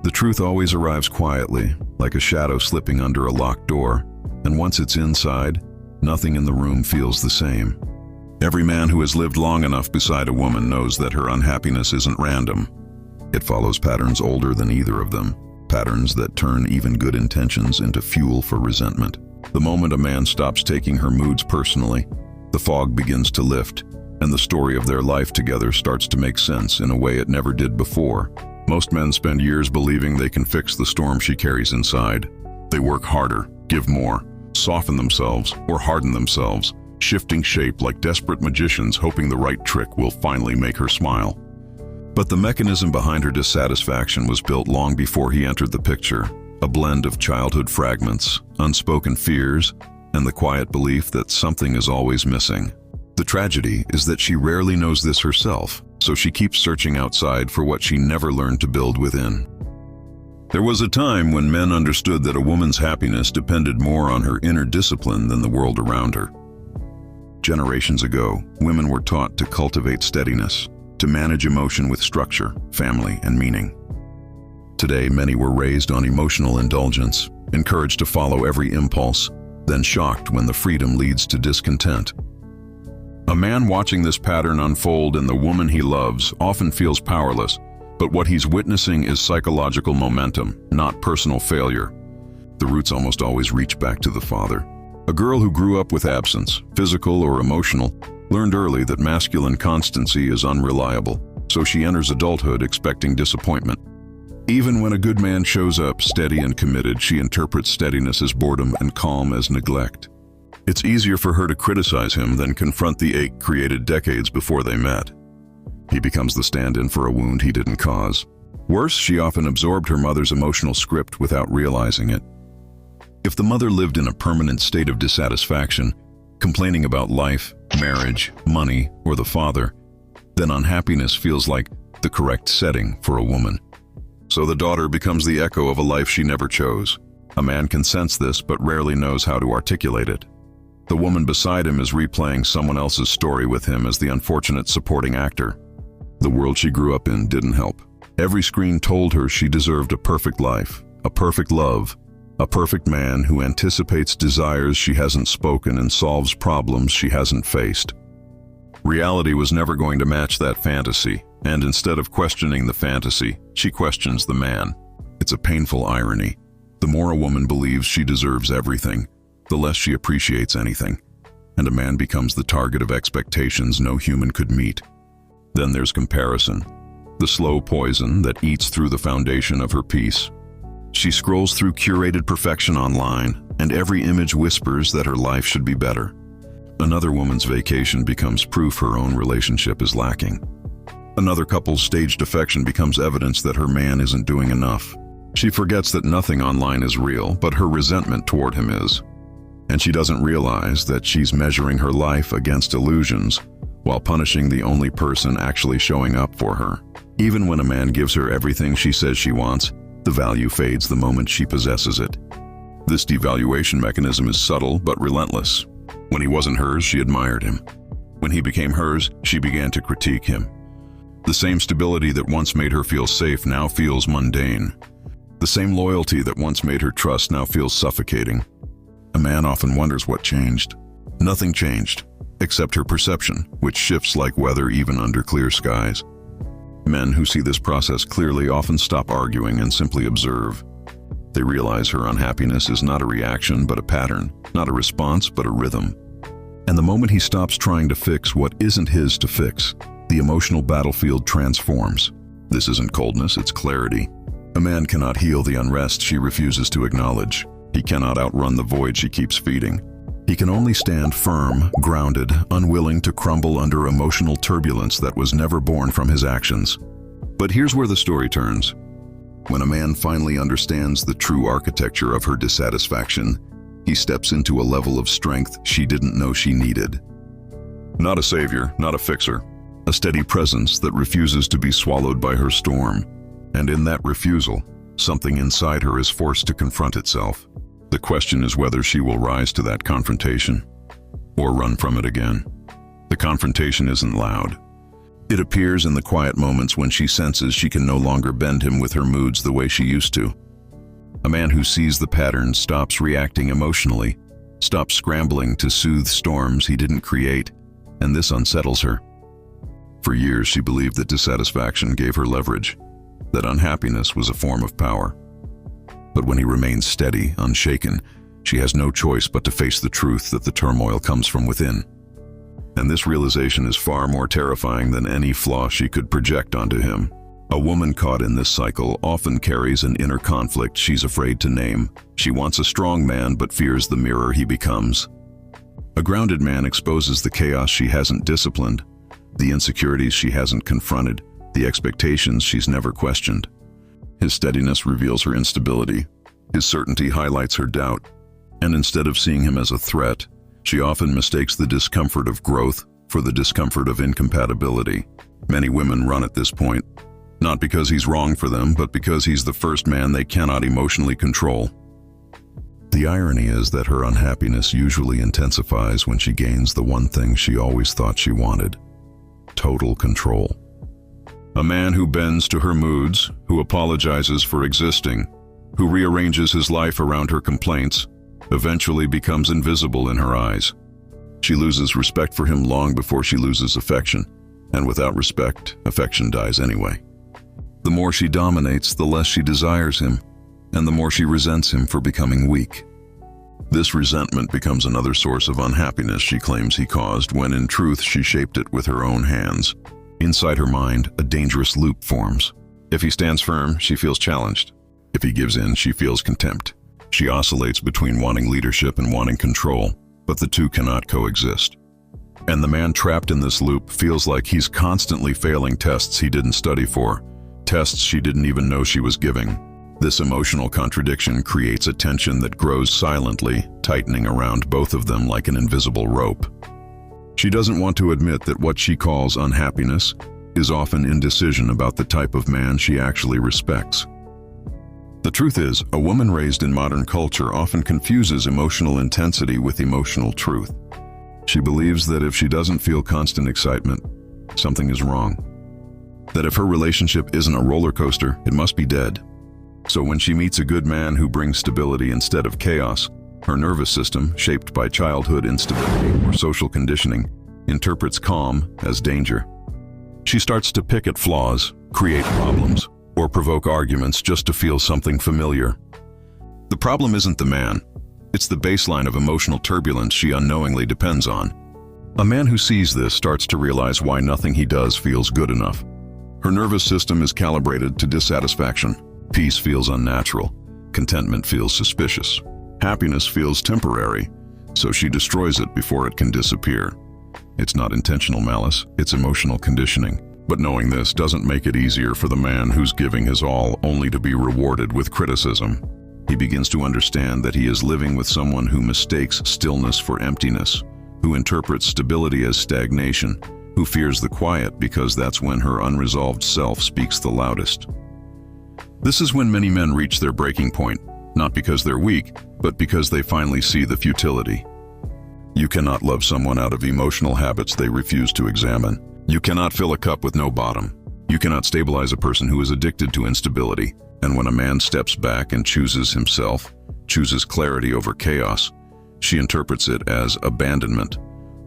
The truth always arrives quietly, like a shadow slipping under a locked door, and once it's inside, nothing in the room feels the same. Every man who has lived long enough beside a woman knows that her unhappiness isn't random. It follows patterns older than either of them, patterns that turn even good intentions into fuel for resentment. The moment a man stops taking her moods personally, the fog begins to lift, and the story of their life together starts to make sense in a way it never did before. Most men spend years believing they can fix the storm she carries inside. They work harder, give more, soften themselves, or harden themselves, shifting shape like desperate magicians hoping the right trick will finally make her smile. But the mechanism behind her dissatisfaction was built long before he entered the picture, a blend of childhood fragments, unspoken fears, and the quiet belief that something is always missing. The tragedy is that she rarely knows this herself, so she keeps searching outside for what she never learned to build within. There was a time when men understood that a woman's happiness depended more on her inner discipline than the world around her. Generations ago, women were taught to cultivate steadiness, to manage emotion with structure, family, and meaning. Today, many were raised on emotional indulgence, encouraged to follow every impulse, then shocked when the freedom leads to discontent. A man watching this pattern unfold in the woman he loves often feels powerless, but what he's witnessing is psychological momentum, not personal failure. The roots almost always reach back to the father. A girl who grew up with absence, physical or emotional, learned early that masculine constancy is unreliable, so she enters adulthood expecting disappointment. Even when a good man shows up steady and committed, she interprets steadiness as boredom and calm as neglect. It's easier for her to criticize him than confront the ache created decades before they met. He becomes the stand-in for a wound he didn't cause. Worse, she often absorbed her mother's emotional script without realizing it. If the mother lived in a permanent state of dissatisfaction, complaining about life, marriage, money, or the father, then unhappiness feels like the correct setting for a woman. So the daughter becomes the echo of a life she never chose. A man can sense this but rarely knows how to articulate it. The woman beside him is replaying someone else's story with him as the unfortunate supporting actor. The world she grew up in didn't help. Every screen told her she deserved a perfect life, a perfect love, a perfect man who anticipates desires she hasn't spoken and solves problems she hasn't faced. Reality was never going to match that fantasy, and instead of questioning the fantasy, she questions the man. It's a painful irony. The more a woman believes she deserves everything, the less she appreciates anything, and a man becomes the target of expectations no human could meet. Then there's comparison, the slow poison that eats through the foundation of her peace. She scrolls through curated perfection online, and every image whispers that her life should be better. Another woman's vacation becomes proof her own relationship is lacking. Another couple's staged affection becomes evidence that her man isn't doing enough. She forgets that nothing online is real, but her resentment toward him is. And she doesn't realize that she's measuring her life against illusions, while punishing the only person actually showing up for her. Even when a man gives her everything she says she wants, the value fades the moment she possesses it. This devaluation mechanism is subtle but relentless. When he wasn't hers, she admired him. When he became hers, she began to critique him. The same stability that once made her feel safe now feels mundane. The same loyalty that once made her trust now feels suffocating. A man often wonders what changed. Nothing changed, except her perception, which shifts like weather even under clear skies. Men who see this process clearly often stop arguing and simply observe. They realize her unhappiness is not a reaction but a pattern, not a response but a rhythm. And the moment he stops trying to fix what isn't his to fix, the emotional battlefield transforms. This isn't coldness, it's clarity. A man cannot heal the unrest she refuses to acknowledge. He cannot outrun the void she keeps feeding. He can only stand firm, grounded, unwilling to crumble under emotional turbulence that was never born from his actions. But here's where the story turns. When a man finally understands the true architecture of her dissatisfaction, he steps into a level of strength she didn't know she needed. Not a savior, not a fixer. A steady presence that refuses to be swallowed by her storm. And in that refusal, something inside her is forced to confront itself. The question is whether she will rise to that confrontation or run from it again. The confrontation isn't loud. It appears in the quiet moments when she senses she can no longer bend him with her moods the way she used to. A man who sees the pattern stops reacting emotionally, stops scrambling to soothe storms he didn't create, and this unsettles her. For years, she believed that dissatisfaction gave her leverage, that unhappiness was a form of power. But when he remains steady, unshaken, she has no choice but to face the truth that the turmoil comes from within. And this realization is far more terrifying than any flaw she could project onto him. A woman caught in this cycle often carries an inner conflict she's afraid to name. She wants a strong man but fears the mirror he becomes. A grounded man exposes the chaos she hasn't disciplined, the insecurities she hasn't confronted, the expectations she's never questioned. His steadiness reveals her instability. His certainty highlights her doubt. And instead of seeing him as a threat, she often mistakes the discomfort of growth for the discomfort of incompatibility. Many women run at this point, not because he's wrong for them, but because he's the first man they cannot emotionally control. The irony is that her unhappiness usually intensifies when she gains the one thing she always thought she wanted: total control. A man who bends to her moods, who apologizes for existing, who rearranges his life around her complaints, eventually becomes invisible in her eyes. She loses respect for him long before she loses affection, and without respect, affection dies anyway. The more she dominates, the less she desires him, and the more she resents him for becoming weak. This resentment becomes another source of unhappiness she claims he caused, when in truth she shaped it with her own hands. Inside her mind, a dangerous loop forms. If he stands firm, she feels challenged. If he gives in, she feels contempt. She oscillates between wanting leadership and wanting control, but the two cannot coexist. And the man trapped in this loop feels like he's constantly failing tests he didn't study for, tests she didn't even know she was giving. This emotional contradiction creates a tension that grows silently, tightening around both of them like an invisible rope. She doesn't want to admit that what she calls unhappiness is often indecision about the type of man she actually respects. The truth is, a woman raised in modern culture often confuses emotional intensity with emotional truth. She believes that if she doesn't feel constant excitement, something is wrong. That if her relationship isn't a roller coaster, it must be dead. So when she meets a good man who brings stability instead of chaos, her nervous system, shaped by childhood instability or social conditioning, interprets calm as danger. She starts to pick at flaws, create problems, or provoke arguments just to feel something familiar. The problem isn't the man. It's the baseline of emotional turbulence she unknowingly depends on. A man who sees this starts to realize why nothing he does feels good enough. Her nervous system is calibrated to dissatisfaction. Peace feels unnatural. Contentment feels suspicious. Happiness feels temporary, so she destroys it before it can disappear. It's not intentional malice, it's emotional conditioning. But knowing this doesn't make it easier for the man who's giving his all only to be rewarded with criticism. He begins to understand that he is living with someone who mistakes stillness for emptiness, who interprets stability as stagnation, who fears the quiet because that's when her unresolved self speaks the loudest. This is when many men reach their breaking point, not because they're weak, but because they finally see the futility. You cannot love someone out of emotional habits they refuse to examine. You cannot fill a cup with no bottom. You cannot stabilize a person who is addicted to instability. And when a man steps back and chooses himself, chooses clarity over chaos, she interprets it as abandonment,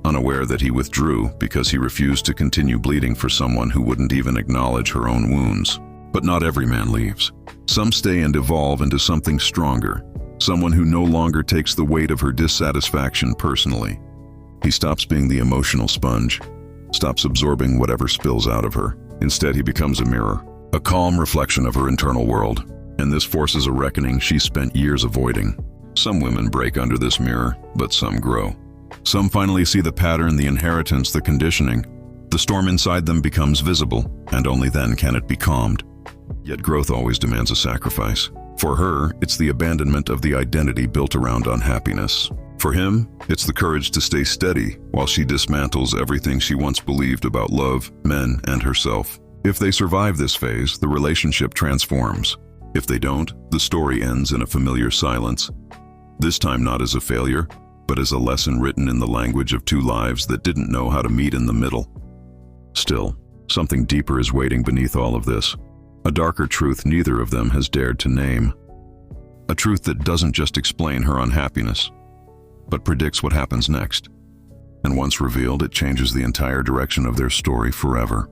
unaware that he withdrew because he refused to continue bleeding for someone who wouldn't even acknowledge her own wounds. But not every man leaves. Some stay and evolve into something stronger, someone who no longer takes the weight of her dissatisfaction personally. He stops being the emotional sponge, stops absorbing whatever spills out of her. Instead, he becomes a mirror, a calm reflection of her internal world. And this forces a reckoning she spent years avoiding. Some women break under this mirror, but some grow. Some finally see the pattern, the inheritance, the conditioning. The storm inside them becomes visible, and only then can it be calmed. Yet growth always demands a sacrifice. For her, it's the abandonment of the identity built around unhappiness. For him, it's the courage to stay steady while she dismantles everything she once believed about love, men, and herself. If they survive this phase, the relationship transforms. If they don't, the story ends in a familiar silence. This time not as a failure, but as a lesson written in the language of two lives that didn't know how to meet in the middle. Still, Something deeper is waiting beneath all of this. A darker truth neither of them has dared to name. A truth that doesn't just explain her unhappiness, but predicts what happens next. And once revealed, it changes the entire direction of their story forever.